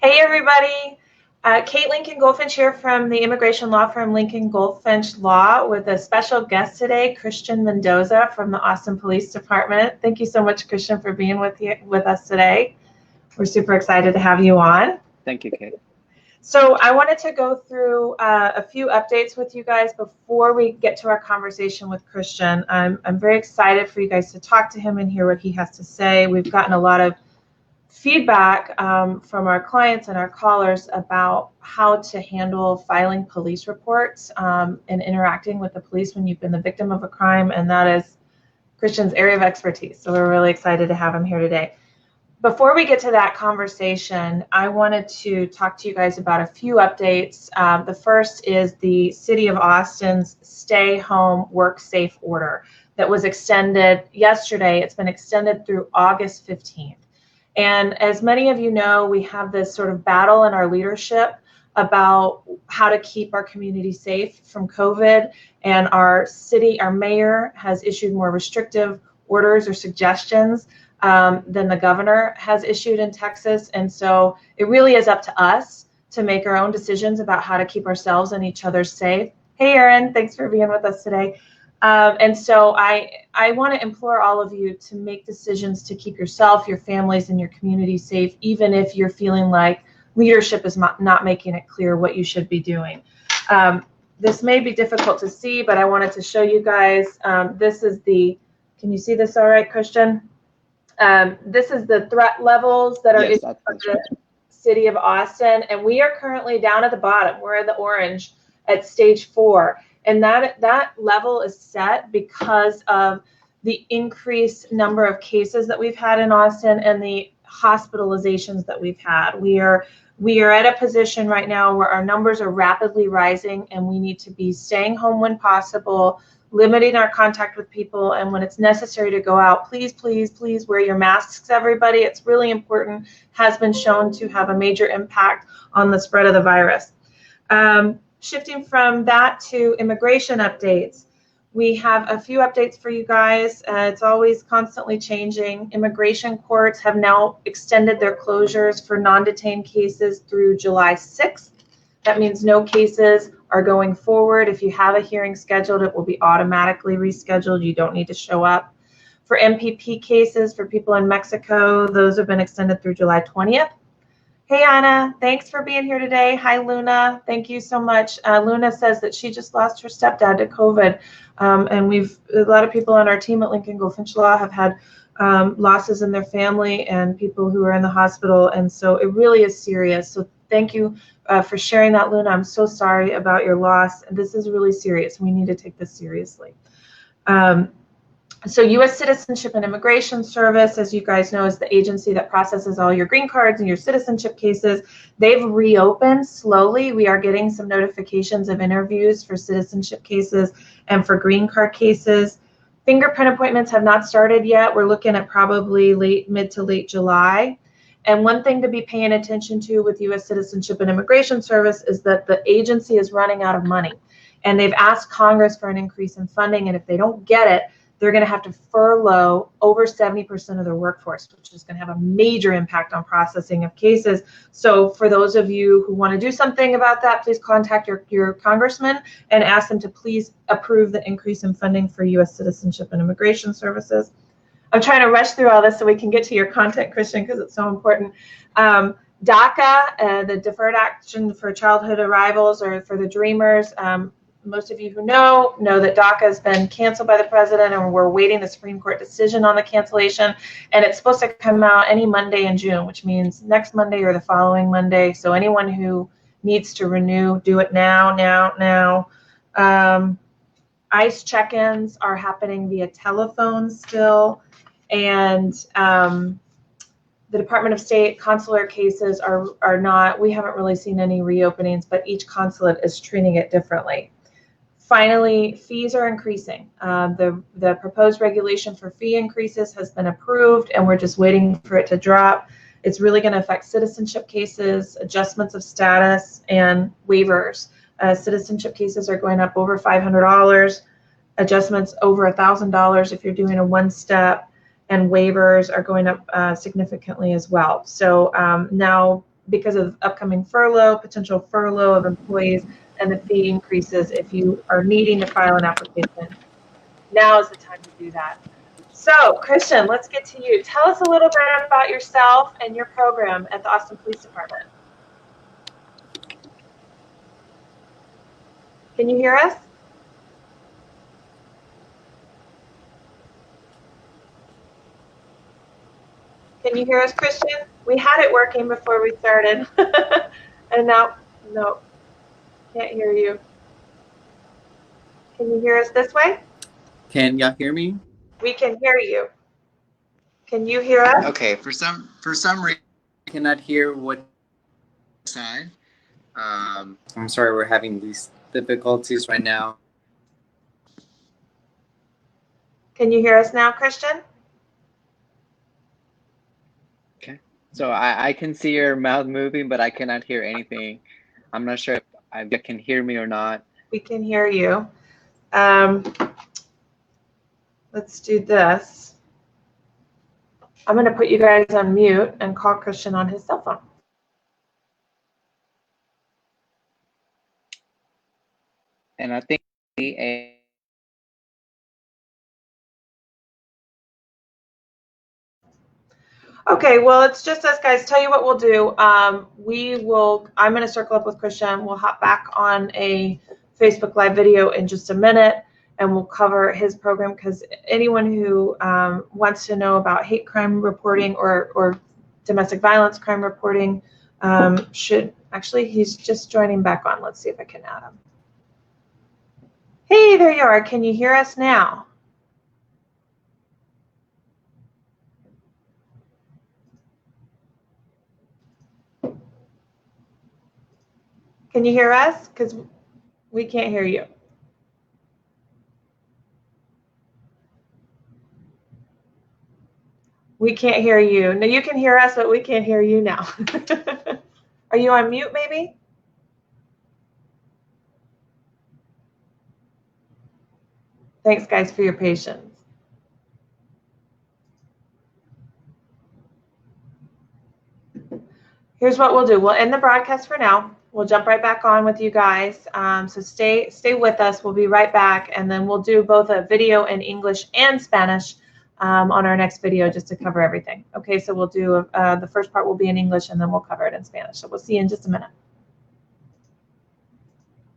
Hey everybody, Kate Lincoln-Goldfinch here from the immigration law firm Lincoln-Goldfinch Law with a special guest today, Christian Mendoza from the Austin Police Department. Thank you so much, Christian, for being with us today. We're super excited to have you on. Thank you, Kate. So I wanted to go through a few updates with you guys before we get to our conversation with Christian. I'm very excited for you guys to talk to him and hear what he has to say. We've gotten a lot of feedback from our clients and our callers about how to handle filing police reports and interacting with the police when you've been the victim of a crime, and that is Christian's area of expertise. So we're really excited to have him here today. Before we get to that conversation, I wanted to talk to you guys about a few updates. The first is the City of Austin's Stay Home, Work Safe order that was extended yesterday. It's been extended through August 15th. And as many of you know, we have this sort of battle in our leadership about how to keep our community safe from COVID. And our mayor has issued more restrictive orders or suggestions than the governor has issued in Texas. And so it really is up to us to make our own decisions about how to keep ourselves and each other safe. Hey, Erin, thanks for being with us today. And so I want to implore all of you to make decisions to keep yourself, your families, and your community safe, even if you're feeling like leadership is not making it clear what you should be doing. This may be difficult to see, but I wanted to show you guys. This is can you see this all right, Christian? This is the threat levels that are issued by the City of Austin, and we are currently down at the bottom. We're in the orange at stage 4. And that level is set because of the increased number of cases that we've had in Austin and the hospitalizations that we've had. We are at a position right now where our numbers are rapidly rising, and we need to be staying home when possible, limiting our contact with people, and when it's necessary to go out, please, please, please wear your masks, everybody. It's really important, has been shown to have a major impact on the spread of the virus. Shifting from that to immigration updates, we have a few updates for you guys. It's always constantly changing. Immigration courts have now extended their closures for non-detained cases through July 6th. That means no cases are going forward. If you have a hearing scheduled, it will be automatically rescheduled. You don't need to show up. For MPP cases for people in Mexico, those have been extended through July 20th. Hey, Anna, thanks for being here today. Hi, Luna. Thank you so much. Luna says that she just lost her stepdad to COVID. And a lot of people on our team at Lincoln-Goldfinch Law have had losses in their family and people who are in the hospital. And so it really is serious. So thank you for sharing that, Luna. I'm so sorry about your loss. This is really serious. We need to take this seriously. So U.S. Citizenship and Immigration Service, as you guys know, is the agency that processes all your green cards and your citizenship cases. They've reopened slowly. We are getting some notifications of interviews for citizenship cases and for green card cases. Fingerprint appointments have not started yet. We're looking at probably mid to late July. And one thing to be paying attention to with U.S. Citizenship and Immigration Service is that the agency is running out of money. And they've asked Congress for an increase in funding, and if they don't get it, they're going to have to furlough over 70% of their workforce, which is going to have a major impact on processing of cases. So for those of you who want to do something about that, please contact your congressman and ask them to please approve the increase in funding for U.S. Citizenship and Immigration Services. I'm trying to rush through all this so we can get to your content, Christian, because it's so important. DACA, the Deferred Action for Childhood Arrivals, or for the Dreamers, most of you who know that DACA has been canceled by the president, and we're waiting the Supreme Court decision on the cancellation. And it's supposed to come out any Monday in June, which means next Monday or the following Monday. So anyone who needs to renew, do it now. ICE check-ins are happening via telephone still. And the Department of State consular cases are not, we haven't really seen any reopenings, but each consulate is treating it differently. Finally, fees are increasing. The proposed regulation for fee increases has been approved, and we're just waiting for it to drop. It's really going to affect citizenship cases, adjustments of status, and waivers. Citizenship cases are going up over $500, adjustments over $1,000 if you're doing a one-step, and waivers are going up significantly as well. So now because of upcoming furlough, potential furlough of employees, and the fee increases if you are needing to file an application. Now is the time to do that. So, Christian, let's get to you. Tell us a little bit about yourself and your program at the Austin Police Department. Can you hear us? Can you hear us, Christian? We had it working before we started. And now, no, can't hear you. Can you hear us this way? Can y'all hear me? We can hear you. Can you hear us? Okay, for some reason I cannot hear what side. I'm sorry, we're having these difficulties right now. Can you hear us now, Christian? Okay. So I can see your mouth moving, but I cannot hear anything. I'm not sure if you can hear me or not. We can hear you. Let's do this. I'm going to put you guys on mute and call Christian on his cell phone. And I think Okay, well, it's just us, guys. Tell you what we'll do. I'm going to circle up with Christian. We'll hop back on a Facebook Live video in just a minute, and we'll cover his program, because anyone who wants to know about hate crime reporting or domestic violence crime reporting should, actually, he's just joining back on. Let's see if I can add him. Hey, there you are. Can you hear us now? Can you hear us? Because we can't hear you. We can't hear you. No, you can hear us, but we can't hear you now. Are you on mute, maybe? Thanks, guys, for your patience. Here's what we'll do. We'll end the broadcast for now. We'll jump right back on with you guys. So stay with us. We'll be right back, and then we'll do both a video in English and Spanish on our next video, just to cover everything. Okay, so we'll do the first part will be in English, and then we'll cover it in Spanish. So we'll see you in just a minute.